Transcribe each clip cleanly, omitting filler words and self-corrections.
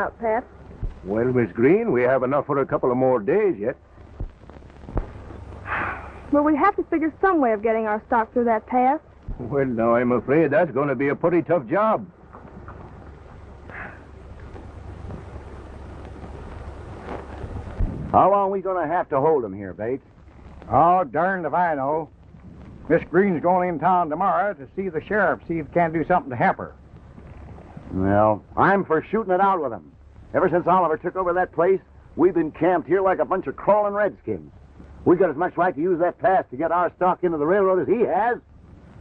out, Pat? Well, Miss Green, we have enough for a couple of more days yet. Well, we have to figure some way of getting our stock through that pass. Well, now, I'm afraid that's going to be a pretty tough job. How long are we going to have to hold them here, Bates? Oh, darned if I know. Miss Green's going in town tomorrow to see the sheriff, see if he can do something to help her. Well, I'm for shooting it out with them. Ever since Oliver took over that place, we've been camped here like a bunch of crawling redskins. We've got as much right to use that pass to get our stock into the railroad as he has.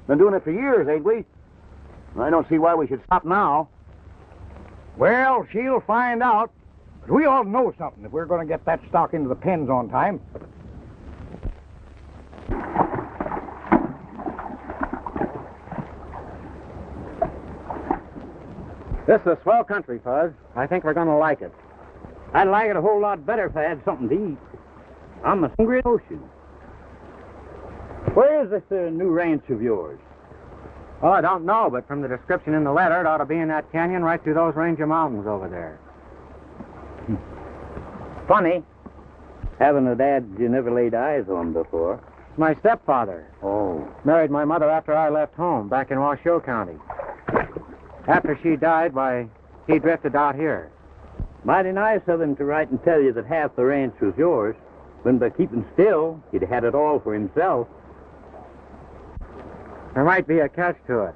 Been doing it for years, ain't we? I don't see why we should stop now. Well, she'll find out. But we ought to know something if we're going to get that stock into the pens on time. This is a swell country, Fuzz. I think we're going to like it. I'd like it a whole lot better if I had something to eat. I'm as hungry as the ocean. Where is this new ranch of yours? Oh, I don't know, but from the description in the letter, it ought to be in that canyon right through those range of mountains over there. Funny. Having a dad you never laid eyes on before. It's my stepfather. Oh. Married my mother after I left home, back in Washoe County. After she died, why, he drifted out here. Mighty nice of him to write and tell you that half the ranch was yours, when by keeping still, he'd had it all for himself. There might be a catch to it.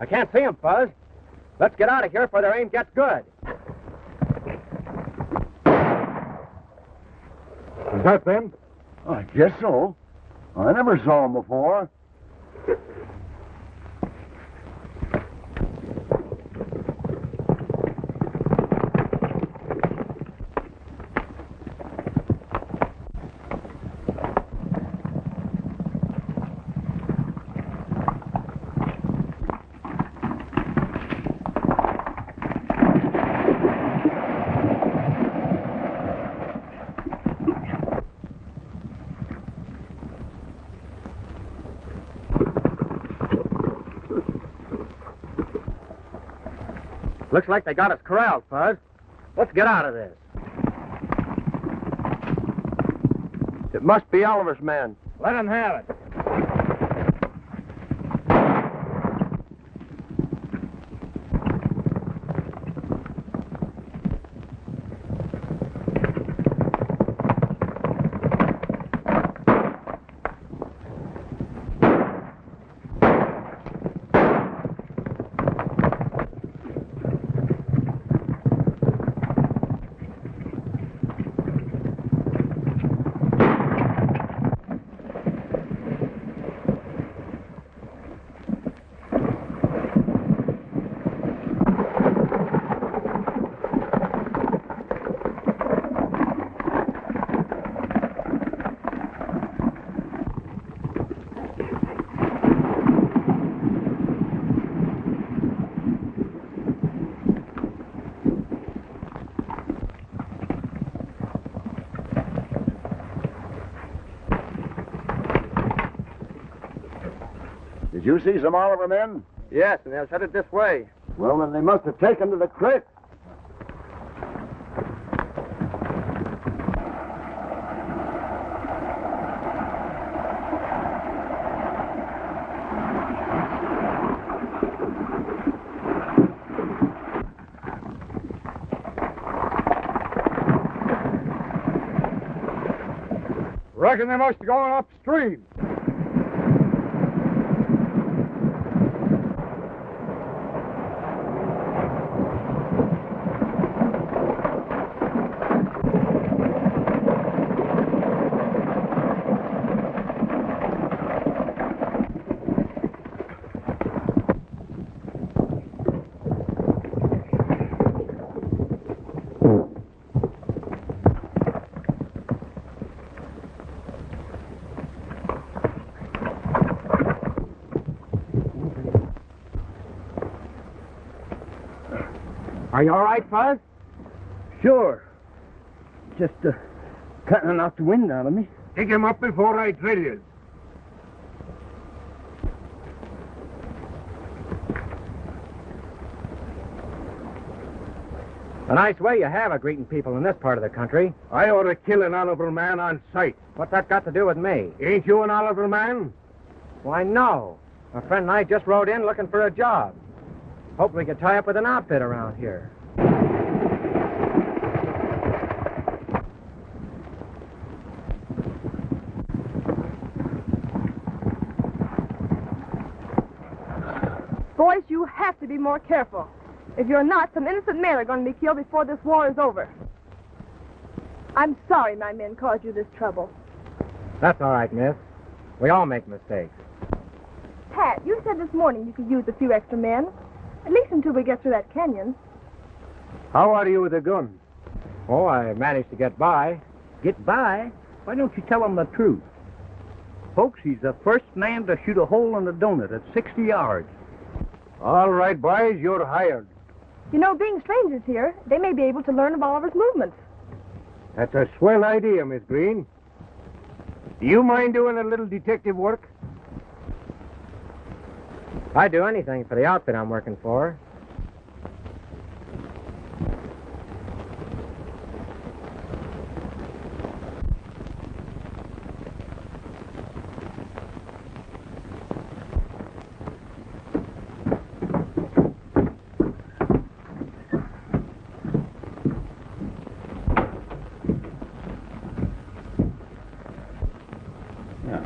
I can't see him, Fuzz. Let's get out of here before their aim gets good. Is that them? I guess so. I never saw him before. Looks like they got us corralled, Fuzz. Let's get out of this. It must be Oliver's men. Let him have it. Did you see some Oliver men? Yes, and they're headed this way. Well, then they must have taken to the creek. Reckon they must have gone upstream. Are you all right, Fuzz? Sure. Just kind of knocked the wind out of me. Take him up before I drill you. A nice way you have of greeting people in this part of the country. I ought to kill an Oliver man on sight. What's that got to do with me? Ain't you an Oliver man? Why, no. A friend and I just rode in looking for a job. Hoped we could tie up with an outfit around here. Boys, you have to be more careful. If you're not, some innocent men are going to be killed before this war is over. I'm sorry my men caused you this trouble. That's all right, miss. We all make mistakes. Pat, you said this morning you could use a few extra men. At least until we get through that canyon. How are you with a gun? Oh, I managed to get by. Get by? Why don't you tell them the truth? Folks, he's the first man to shoot a hole in a donut at 60 yards. All right, boys, you're hired. You know, being strangers here, they may be able to learn of Oliver's movements. That's a swell idea, Miss Green. Do you mind doing a little detective work? I'd do anything for the outfit I'm working for.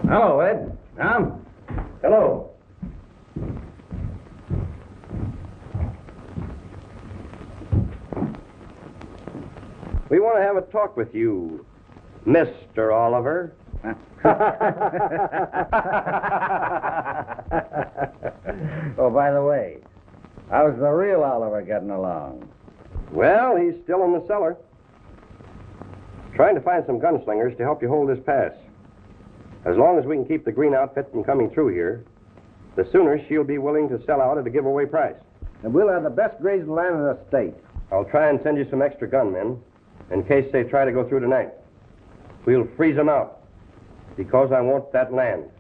Hello, Ed. Tom? Hello. We want to have a talk with you, Mr. Oliver. Oh, by the way, how's the real Oliver getting along? Well, he's still in the cellar. Trying to find some gunslingers to help you hold this pass. As long as we can keep the Green outfit from coming through here, the sooner she'll be willing to sell out at a giveaway price. And we'll have the best grazing land in the state. I'll try and send you some extra gunmen in case they try to go through tonight. We'll freeze them out because I want that land.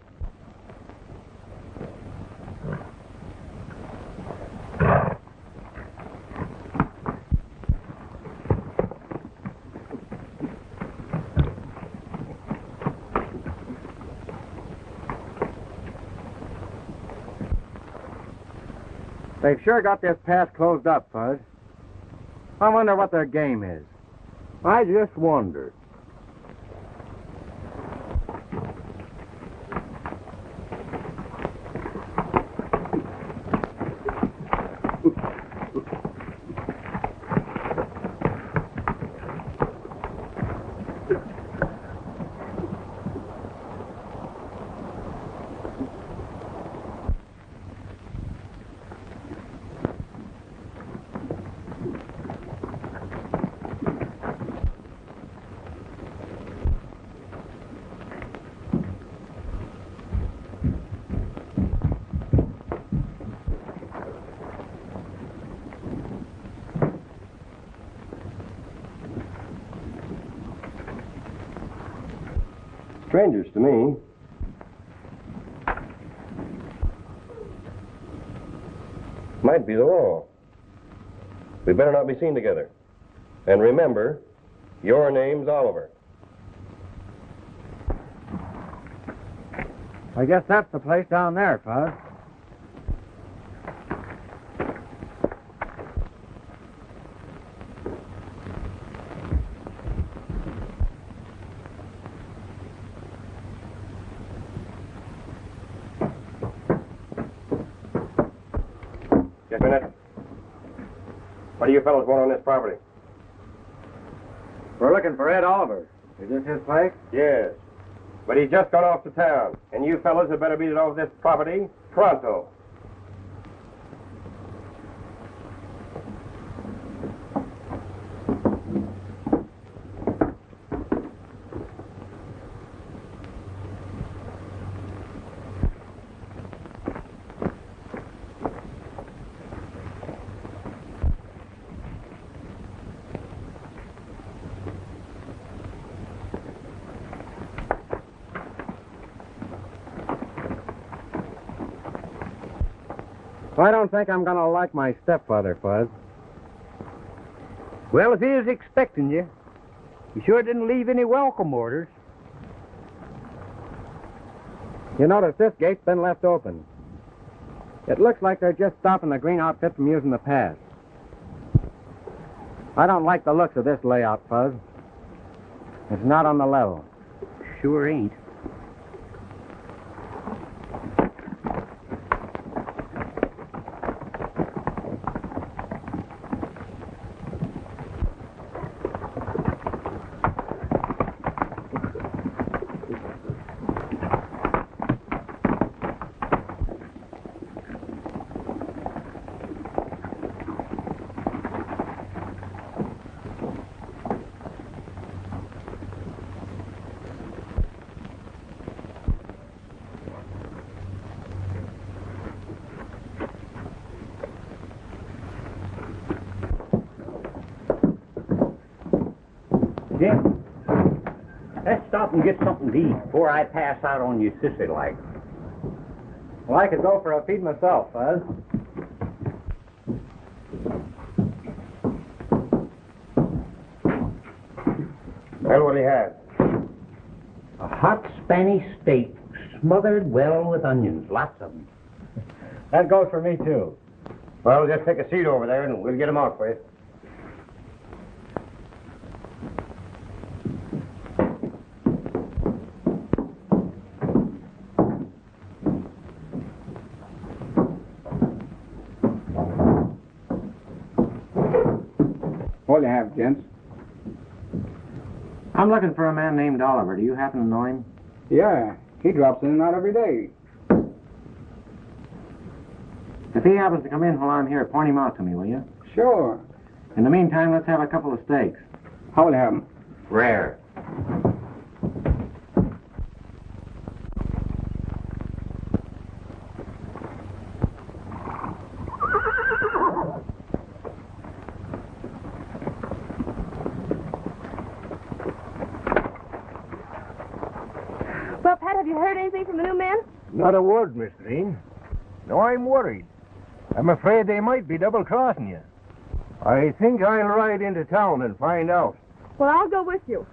They've sure got this pass closed up, Fuzz. I wonder what their game is. I just wondered. Strangers to me. Might be the law. We better not be seen together. And remember, your name's Oliver. I guess that's the place down there, Fuzz. Just a minute. What do you fellows want on this property? We're looking for Ed Oliver. Is this his place? Yes. But he's just gone off to town. And you fellows had better beat it off this property pronto. I don't think I'm going to like my stepfather, Fuzz. Well, if he was expecting you, he sure didn't leave any welcome orders. You notice this gate's been left open. It looks like they're just stopping the green outfit from using the pass. I don't like the looks of this layout, Fuzz. It's not on the level. Sure ain't. Jim, let's stop and get something to eat before I pass out on you sissy-like. Well, I could go for a feed myself, Fuzz. Well, what do you have? A hot Spanish steak smothered well with onions, lots of them. That goes for me, too. Well, just take a seat over there and we'll get them out for you. What do you have, gents? I'm looking for a man named Oliver. Do you happen to know him? Yeah, he drops in and out every day. If he happens to come in while I'm here, point him out to me, will you? Sure. In the meantime, let's have a couple of steaks. How will you have 'em? Rare. Well, Pat, have you heard anything from the new men? Not a word, Miss Green. No, I'm worried. I'm afraid they might be double-crossing you. I think I'll ride into town and find out. Well, I'll go with you.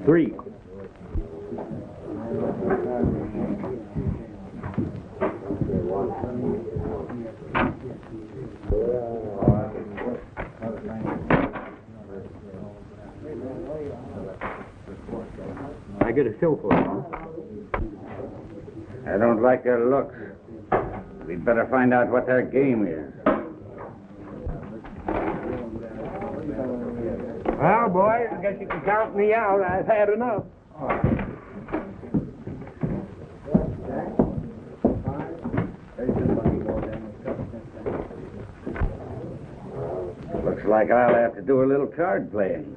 Three. I get a show for it. I don't like their looks. We'd better find out what their game is. Well, boys, I guess you can count me out. I've had enough. Looks like I'll have to do a little card playing.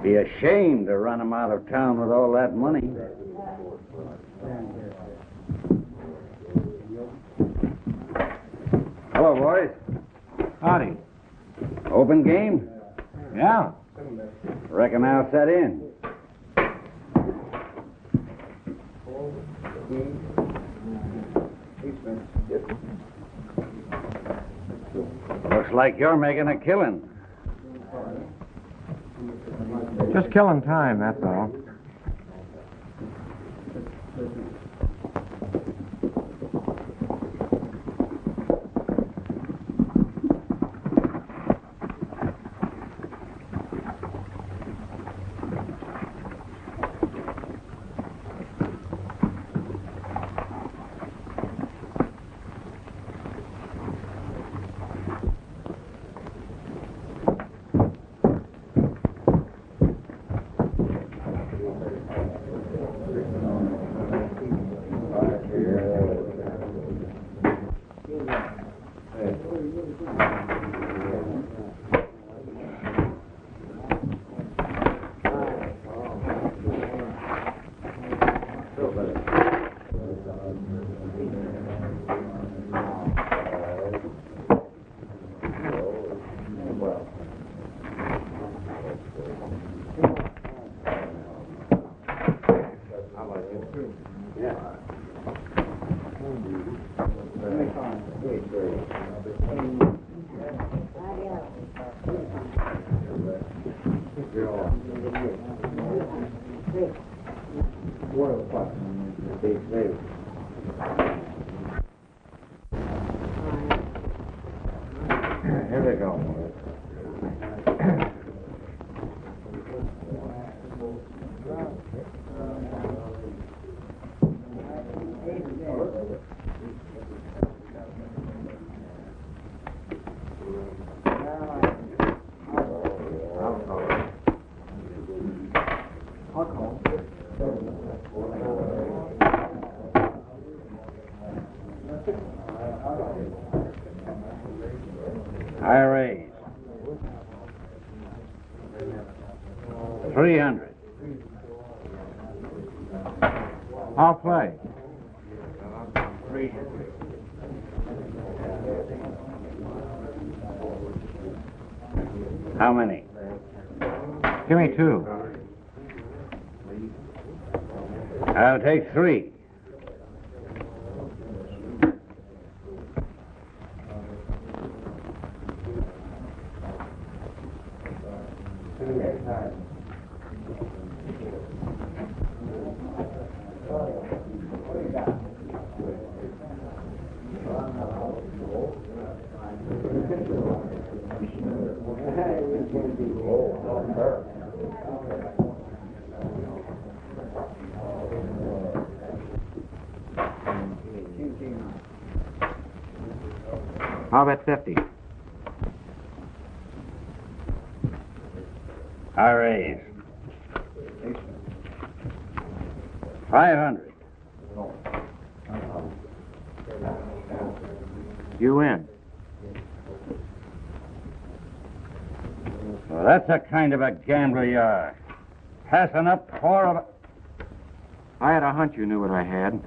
Be ashamed to run 'em out of town with all that money. Hello, boys. Howdy. Open game? Yeah. Reckon I'll set in. Looks like you're making a killing. Just killing time, that's all. Here they go. I raise. 300. I'll play. 300. How many? Give me 2. I'll take 3. I'll bet 50. I raise. 500. You win. Well, that's the kind of a gambler you are. Passing up 4 of... I had a hunch you knew what I had.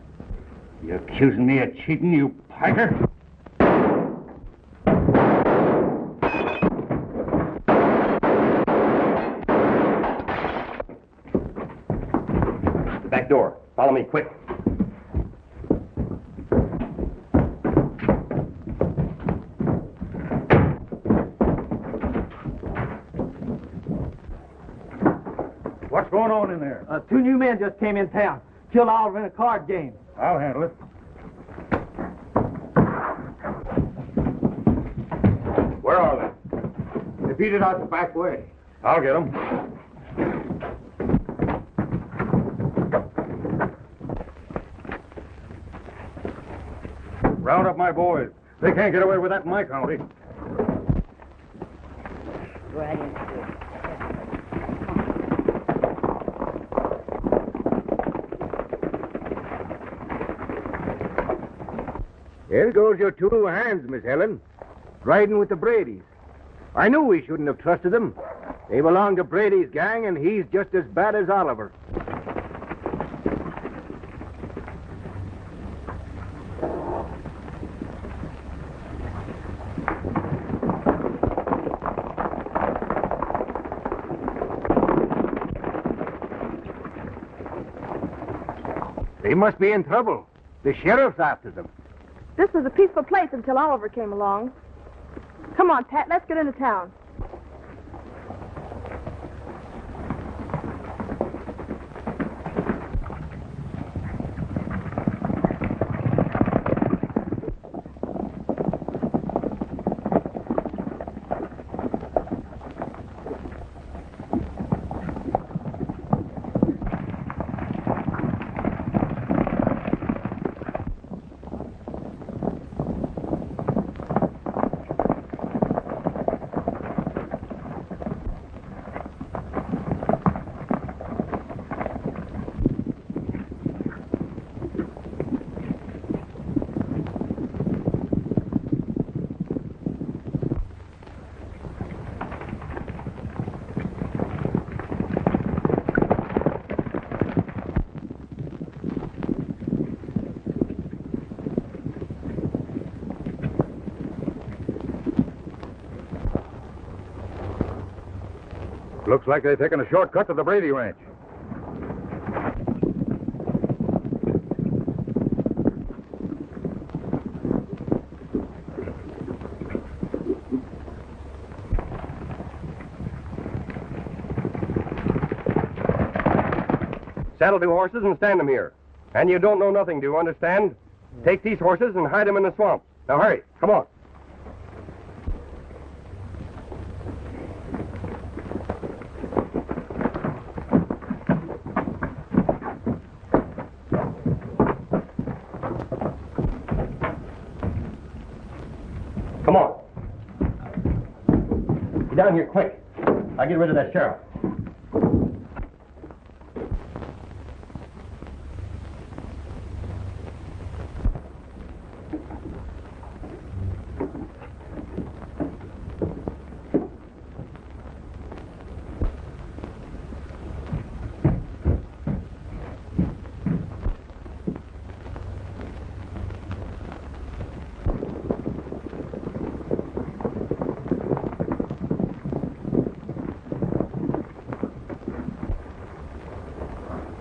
You accusing me of cheating, you piker? Back door. Follow me, quick. What's going on in there? 2 new men just came in town. Killed Oliver in a card game. I'll handle it. Where are they? They beat it out the back way. I'll get them. Round up my boys. They can't get away with that in my county. Here goes your 2 hands, Miss Helen. Riding with the Bradys. I knew we shouldn't have trusted them. They belong to Brady's gang, and he's just as bad as Oliver. They must be in trouble. The sheriff's after them. This was a peaceful place until Oliver came along. Come on, Pat, let's get into town. Looks like they've taken a shortcut to the Brady ranch. Saddle 2 horses and stand them here. And you don't know nothing, do you understand? Take these horses and hide them in the swamp. Now hurry, come on. Come on. Get down here quick. I'll get rid of that sheriff.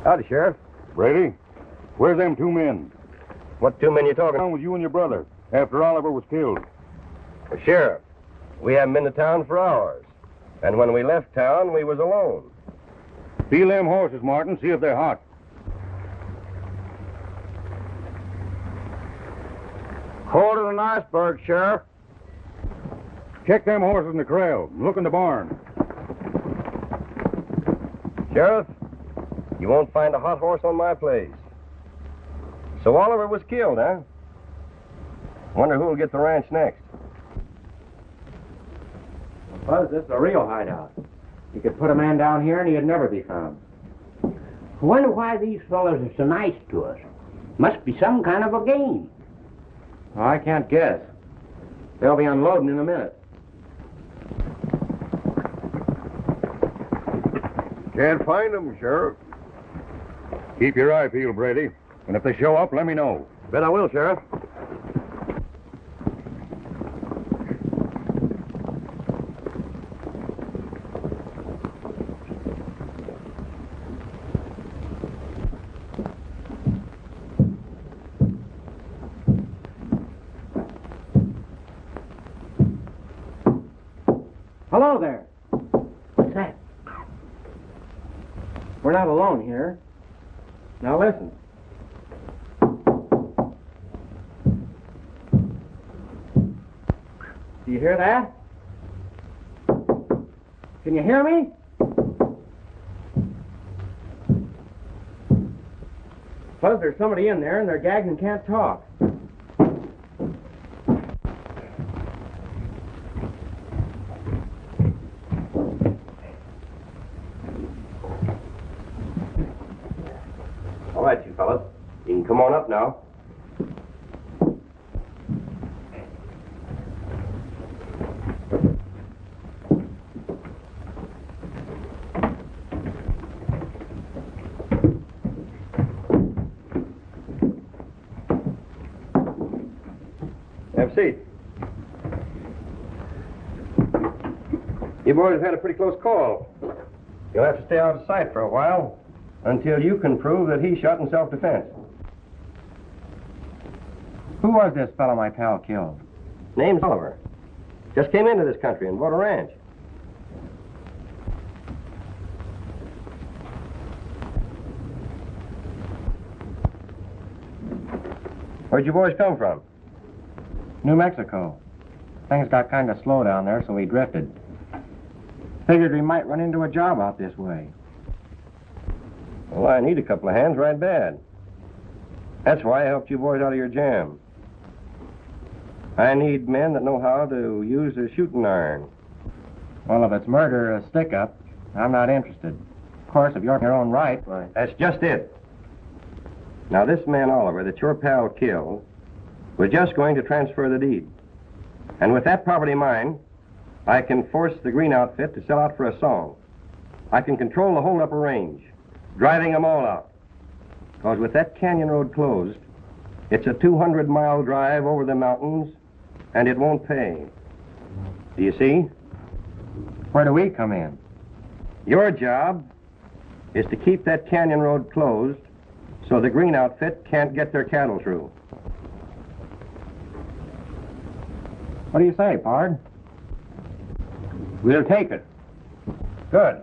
Howdy, Sheriff. Brady, where's them 2 men? What 2 men you talking Down with you and your brother after Oliver was killed. Well, Sheriff, we haven't been to town for hours. And when we left town, we was alone. Feel them horses, Martin, see if they're hot. Cold as an iceberg, Sheriff. Check them horses in the corral. Look in the barn. Sheriff, you won't find a hot horse on my place. So Oliver was killed, huh? Wonder who'll get the ranch next. Fuzz, this is a real hideout. You could put a man down here and he'd never be found. I wonder why these fellows are so nice to us. Must be some kind of a game. Oh, I can't guess. They'll be unloading in a minute. Can't find them, Sheriff. Keep your eye peeled, Brady. And if they show up, let me know. Bet I will, Sheriff. Hello there. What's that? We're not alone here. Now listen. Do you hear that? Can you hear me? Fuzz, there's somebody in there and they're gagged and can't talk. All right, you fellas. You can come on up now. Have a seat. You boys have had a pretty close call. You'll have to stay out of sight for a while until you can prove that he shot in self-defense. Who was this fellow my pal killed? Name's Oliver. Just came into this country and bought a ranch. Where'd you boys come from? New Mexico. Things got kind of slow down there, so we drifted. Figured we might run into a job out this way. Well, I need a couple of hands right bad. That's why I helped you boys out of your jam. I need men that know how to use a shooting iron. Well, if it's murder or a stick-up, I'm not interested. Of course, if you're in your own right, why... That's just it. Now, this man Oliver that your pal killed was just going to transfer the deed. And with that property mine, I can force the Green outfit to sell out for a song. I can control the whole upper range, driving them all out. Because with that canyon road closed, it's a 200-mile drive over the mountains, and it won't pay. Do you see? Where do we come in? Your job is to keep that canyon road closed so the Green outfit can't get their cattle through. What do you say, Pard? We'll take it. Good.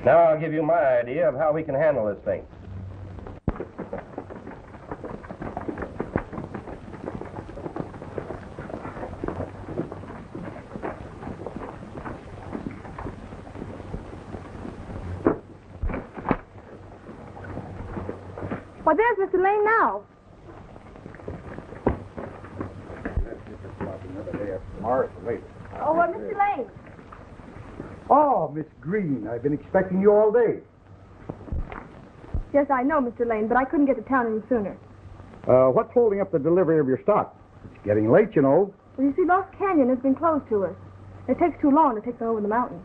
Now I'll give you my idea of how we can handle this thing. Why, there's Mr. Lane now. Oh, Mr. Lane. Oh, Miss Green, I've been expecting you all day. Yes, I know, Mr. Lane, but I couldn't get to town any sooner. What's holding up the delivery of your stock? It's getting late, you know. Well, you see, Lost Canyon has been closed to us. It takes too long to take them over the mountain.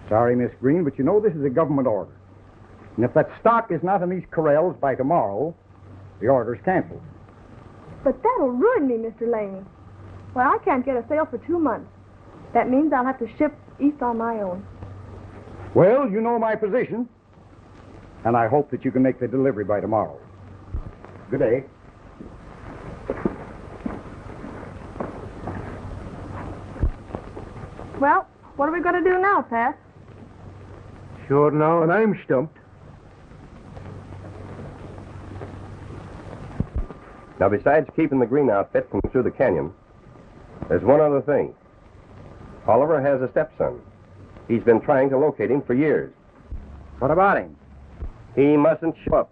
Sorry, Miss Green, but you know this is a government order. And if that stock is not in these corrals by tomorrow, the order's canceled. But that'll ruin me, Mr. Lane. Well, I can't get a sale for 2 months. That means I'll have to ship east on my own. Well, you know my position. And I hope that you can make the delivery by tomorrow. Good day. Well, what are we going to do now, Pat? Sure now, and I'm stumped. Now, besides keeping the green outfit from through the canyon, there's one other thing. Oliver has a stepson. He's been trying to locate him for years. What about him? He mustn't show up.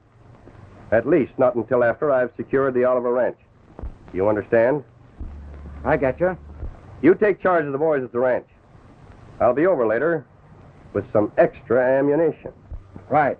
At least not until after I've secured the Oliver ranch. You understand? I get you. You take charge of the boys at the ranch. I'll be over later with some extra ammunition. Right.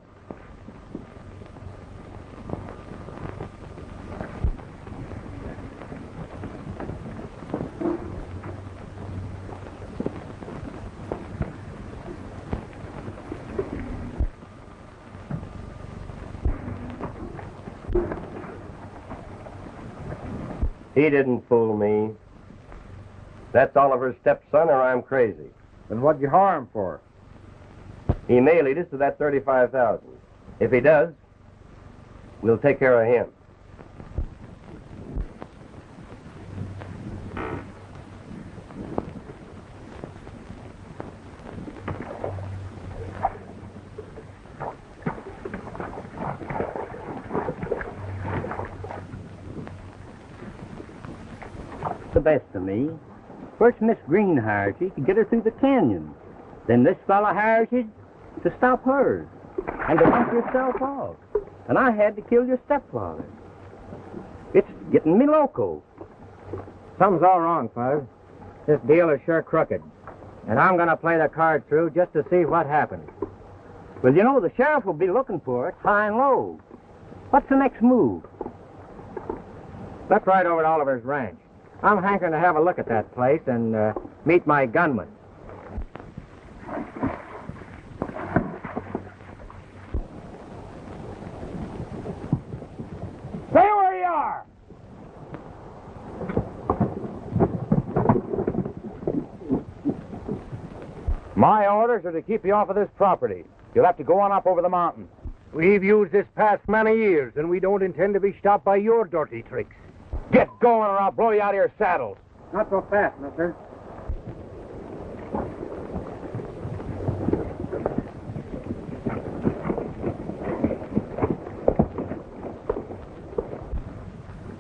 He didn't fool me. That's Oliver's stepson, or I'm crazy. Then what'd you hire him for? He may lead us to that 35,000. If he does, we'll take care of him. The best of me. First, Miss Green hires you to get her through the canyon. Then this fella hires you to stop her and to knock yourself off. And I had to kill your stepfather. It's getting me loco. Something's all wrong, Fuzz. This deal is sure crooked. And I'm going to play the card through just to see what happens. Well, you know, the sheriff will be looking for it high and low. What's the next move? Let's ride over to Oliver's ranch. I'm hankering to have a look at that place and meet my gunman. Stay where you are! My orders are to keep you off of this property. You'll have to go on up over the mountains. We've used this path many years, and we don't intend to be stopped by your dirty tricks. Get going or I'll blow you out of your saddles. Not so fast, mister.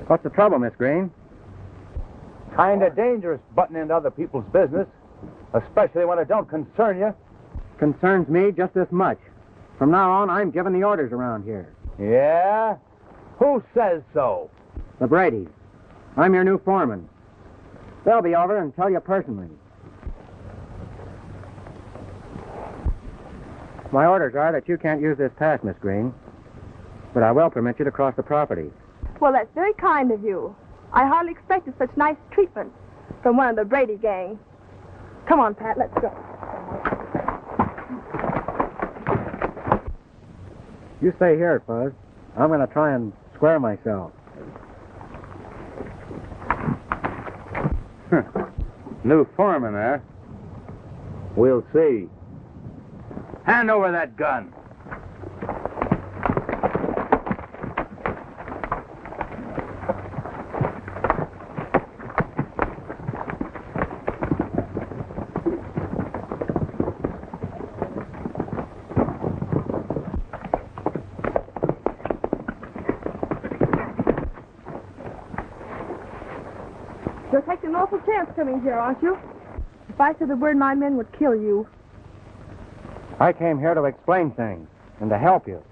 What's the trouble, Miss Green? Kind of dangerous butting into other people's business, especially when it don't concern you. Concerns me just as much. From now on, I'm giving the orders around here. Yeah? Who says so? The Bradys. I'm your new foreman. They'll be over and tell you personally. My orders are that you can't use this pass, Miss Green. But I will permit you to cross the property. Well, that's very kind of you. I hardly expected such nice treatment from one of the Brady gang. Come on, Pat, let's go. You stay here, Fuzz. I'm going to try and square myself. New foreman, eh? We'll see. Hand over that gun. taking an awful chance coming here, aren't you? If I said the word, my men would kill you. I came here to explain things and to help you.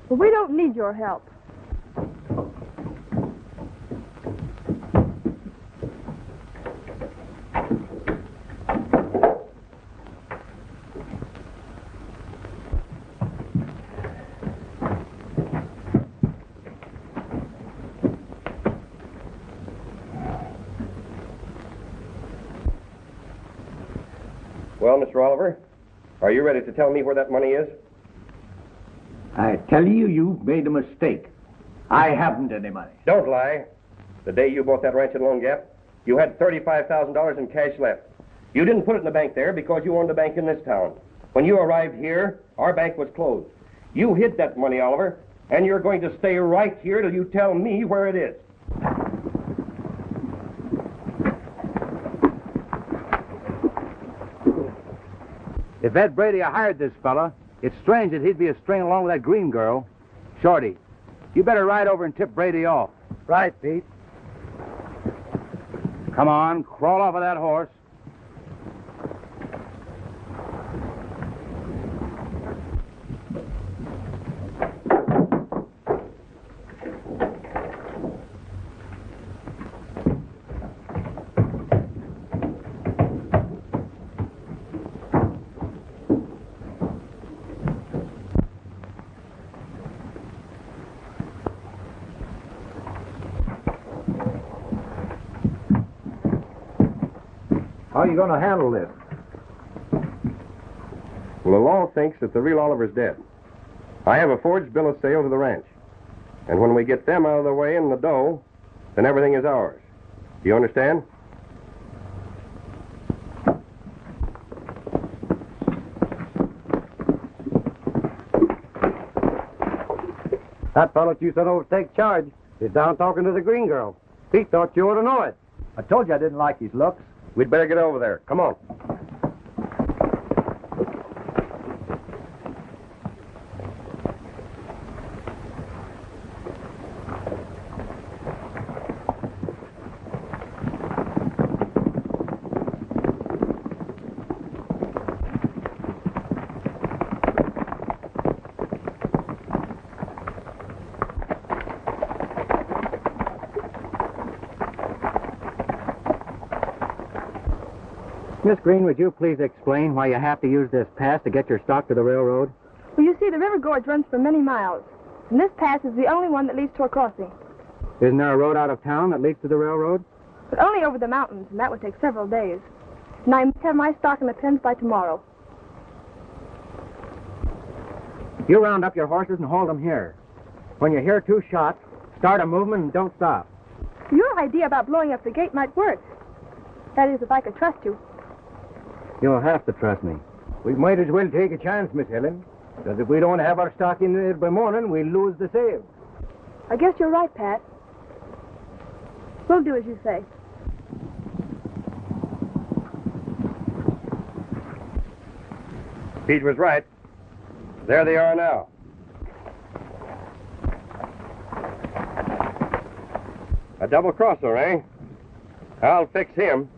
But we don't need your help. Well, Mr. Oliver, are you ready to tell me where that money is? I tell you, you've made a mistake. I haven't any money. Don't lie. The day you bought that ranch at Lone Gap, you had $35,000 in cash left. You didn't put it in the bank there because you owned a bank in this town. When you arrived here, our bank was closed. You hid that money, Oliver, and you're going to stay right here till you tell me where it is. If Ed Brady hired this fella, it's strange that he'd be a string along with that Green girl. Shorty, you better ride over and tip Brady off. Right, Pete. Come on, crawl off of that horse. How are you going to handle this? Well, the law thinks that the real Oliver's dead. I have a forged bill of sale to the ranch. And when we get them out of the way in the dough, then everything is ours. Do you understand? That fellow you sent over to take charge is down talking to the Green girl. Pete thought you ought to know it. I told you I didn't like his looks. We'd better get over there. Come on. Miss Green, would you please explain why you have to use this pass to get your stock to the railroad? Well, you see, the river gorge runs for many miles. And this pass is the only one that leads to a crossing. Isn't there a road out of town that leads to the railroad? But only over the mountains, and that would take several days. And I must have my stock in the pens by tomorrow. You round up your horses and hold them here. When you hear 2 shots, start a movement and don't stop. Your idea about blowing up the gate might work. That is, if I could trust you. You'll have to trust me. We might as well take a chance, Miss Helen. Because if we don't have our stock in there by morning, we'll lose the sale. I guess you're right, Pat. We'll do as you say. Pete was right. There they are now. A double crosser, eh? I'll fix him.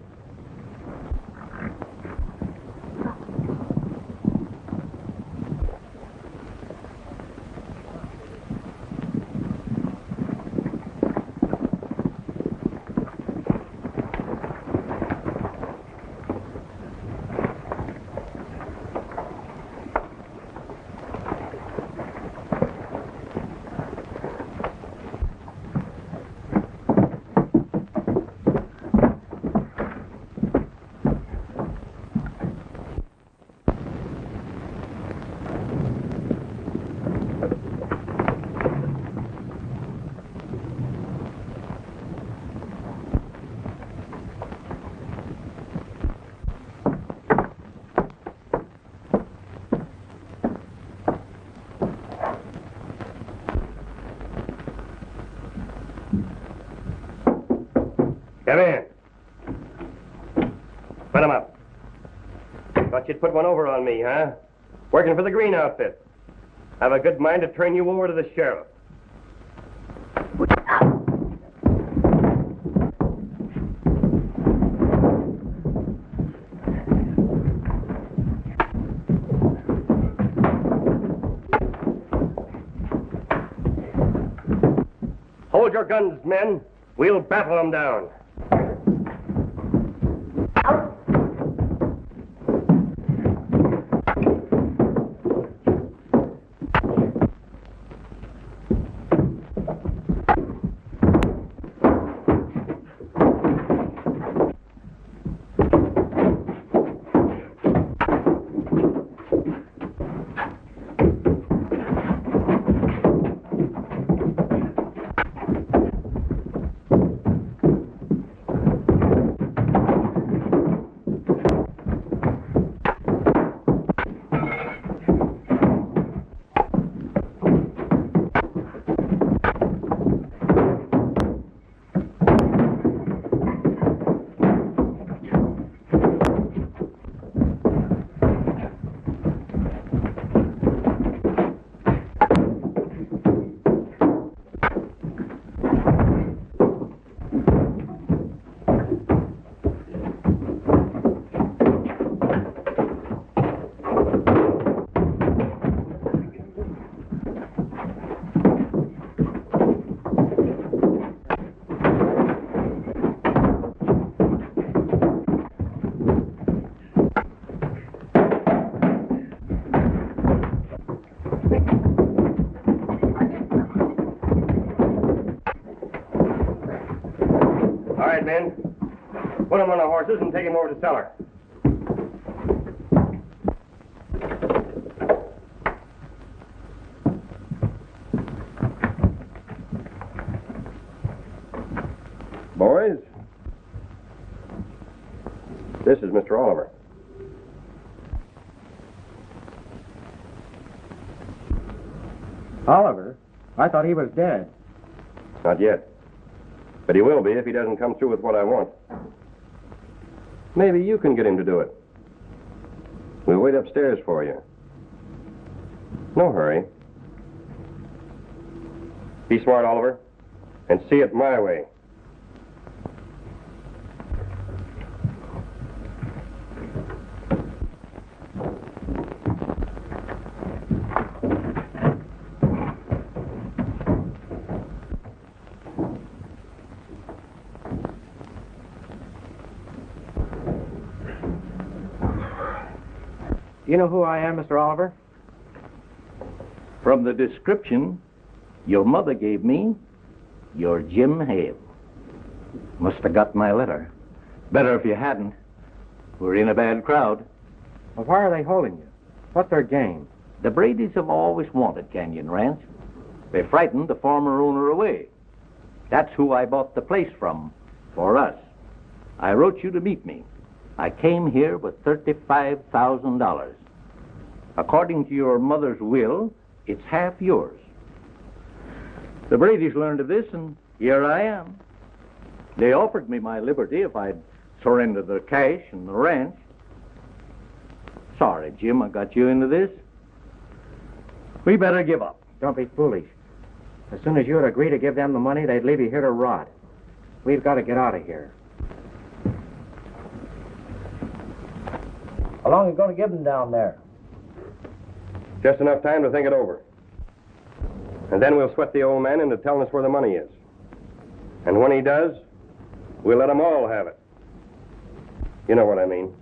Come in. Put him up. Thought you'd put one over on me, huh? Working for the Green outfit. Have a good mind to turn you over to the sheriff. Hold your guns, men. We'll battle them down. Men, put them on the horses and take them over to the cellar. Boys, this is Mr. Oliver. Oliver? I thought he was dead. Not yet. But he will be if he doesn't come through with what I want. Maybe you can get him to do it. We'll wait upstairs for you. No hurry. Be smart, Oliver, and see it my way. You know who I am, Mr. Oliver? From the description your mother gave me, you're Jim Hale. Must have got my letter. Better if you hadn't. We're in a bad crowd. Well, why are they holding you? What's their game? The Bradys have always wanted Canyon Ranch. They frightened the former owner away. That's who I bought the place from, for us. I wrote you to meet me. I came here with $35,000. According to your mother's will, it's half yours. The Bradys learned of this, and here I am. They offered me my liberty if I'd surrender the cash and the ranch. Sorry, Jim, I got you into this. We better give up. Don't be foolish. As soon as you would agree to give them the money, they'd leave you here to rot. We've got to get out of here. How long are you going to give them down there? Just enough time to think it over. And then we'll sweat the old man into telling us where the money is. And when he does, we'll let them all have it. You know what I mean.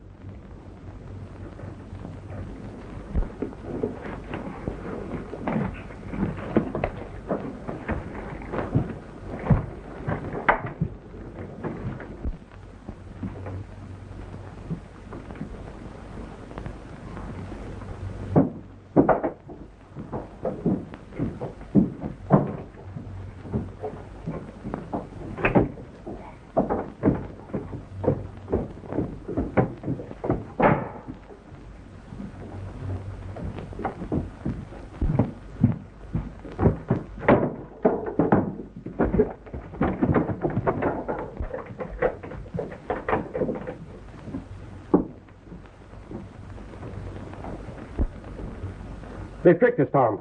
They tricked us, Tom.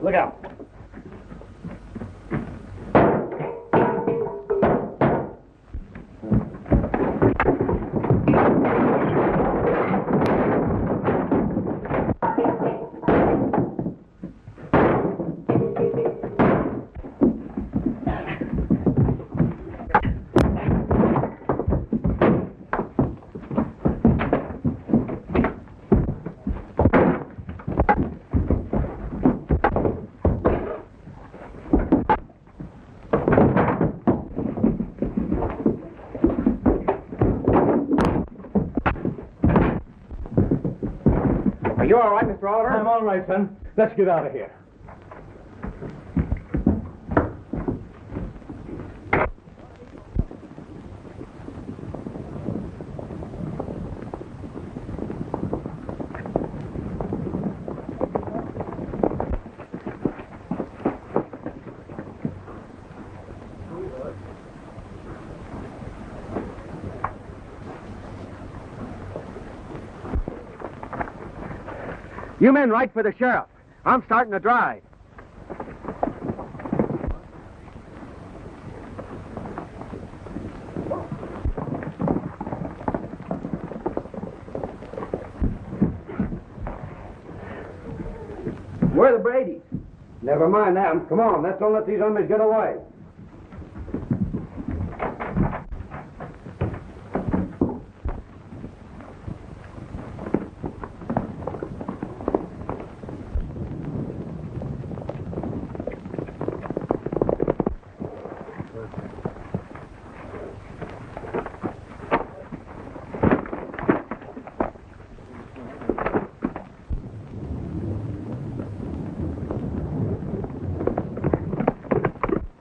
Look out. you all right, Mr. Oliver? I'm all right, son. Let's get out of here. You men write for the sheriff. I'm starting to drive. Where are the Bradys? Never mind them. Come on, let's don't let these hombres get away.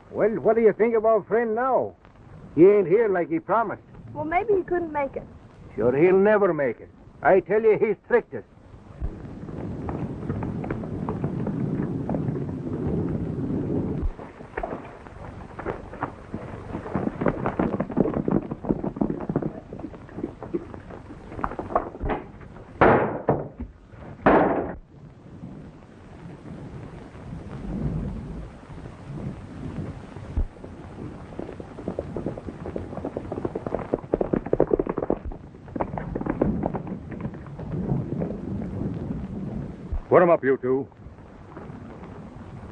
Well, what do you think of our friend now? He ain't here like he promised. Well, maybe he couldn't make it. Sure, he'll never make it. I tell you, he's tricked us. Put him up, you two.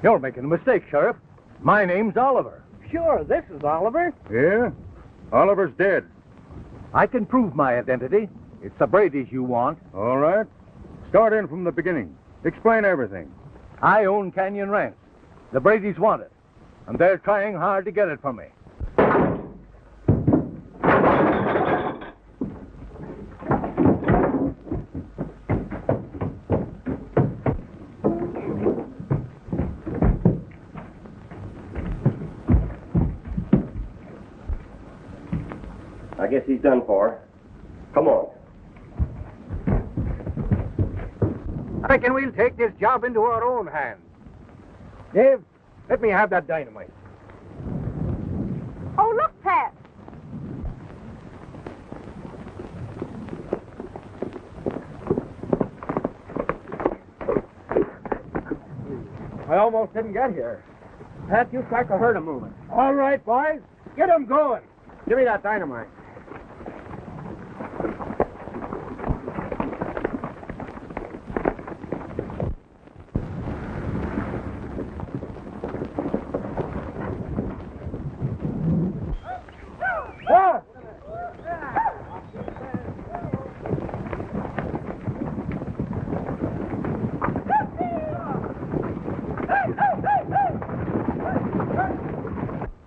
You're making a mistake, Sheriff. My name's Oliver. Sure, this is Oliver. Yeah? Oliver's dead. I can prove my identity. It's the Bradys you want. All right. Start in from the beginning. Explain everything. I own Canyon Ranch. The Bradys want it, and they're trying hard to get it from me. I guess he's done for. Come on. I reckon we'll take this job into our own hands. Dave, let me have that dynamite. Oh, look, Pat. I almost didn't get here. Pat, you strike a herd of moving. All right, boys. Get 'em going. Give me that dynamite.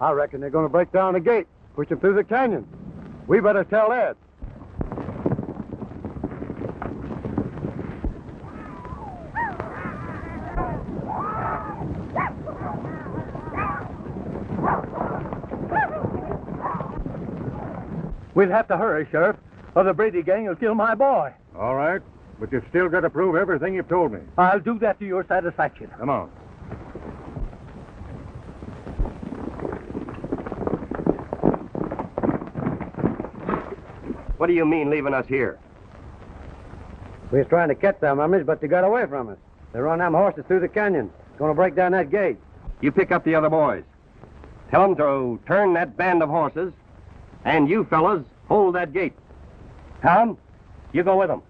I reckon they're going to break down the gate, push them through the canyon. We better tell Ed. We'll have to hurry, Sheriff, or the Brady gang will kill my boy. All right. But you've still got to prove everything you've told me. I'll do that to your satisfaction. Come on. What do you mean leaving us here? We was trying to catch them hombres, but they got away from us. They run them horses through the canyon. Going to break down that gate. You pick up the other boys. Tell them to turn that band of horses, and you fellas hold that gate. Tom, you go with them.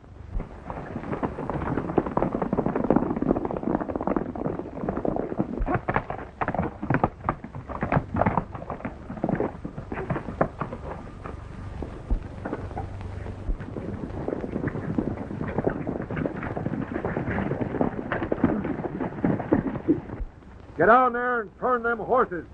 Get down there and turn them horses.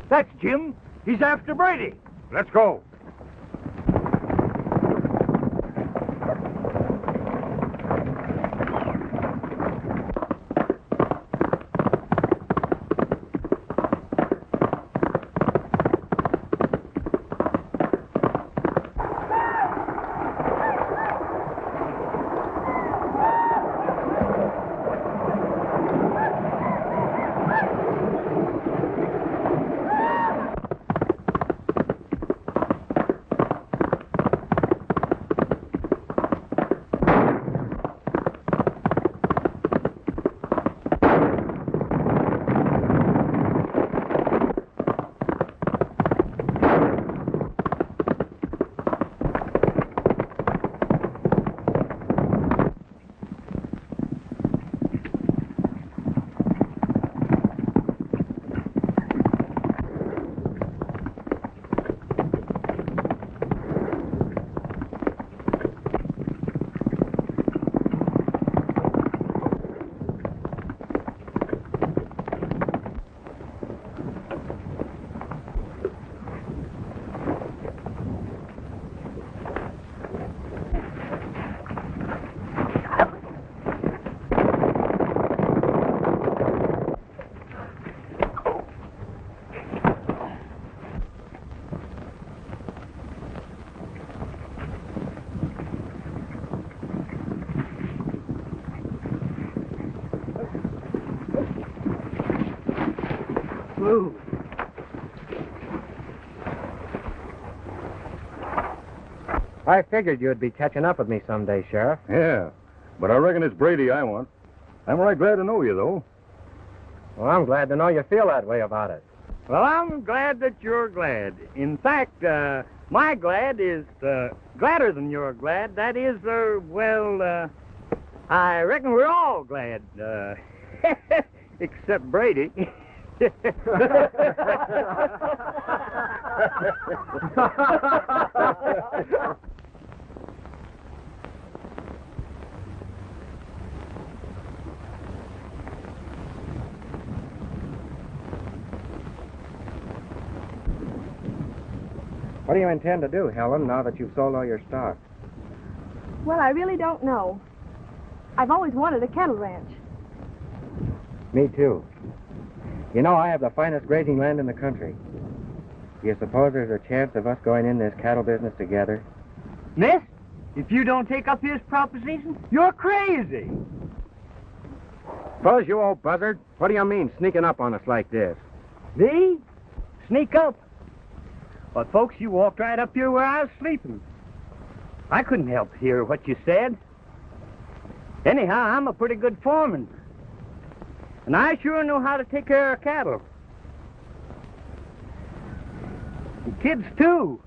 That's Jim. He's after Brady. Let's go. Move. I figured you'd be catching up with me someday, Sheriff. Yeah, but I reckon it's Brady I want. I'm right glad to know you, though. Well, I'm glad to know you feel that way about it. Well, I'm glad that you're glad. In fact, my glad is gladder than your glad. That is, I reckon we're all glad, except Brady. What do you intend to do, Helen, now that you've sold all your stock? Well, I really don't know. I've always wanted a cattle ranch. Me too. You know, I have the finest grazing land in the country. Do you suppose there's a chance of us going in this cattle business together? Miss, if you don't take up his proposition, you're crazy. Fuzz, you old buzzard. What do you mean, sneaking up on us like this? Me? Sneak up? But, folks, you walked right up here where I was sleeping. I couldn't help hear what you said. Anyhow, I'm a pretty good foreman. And I sure know how to take care of cattle. And kids, too.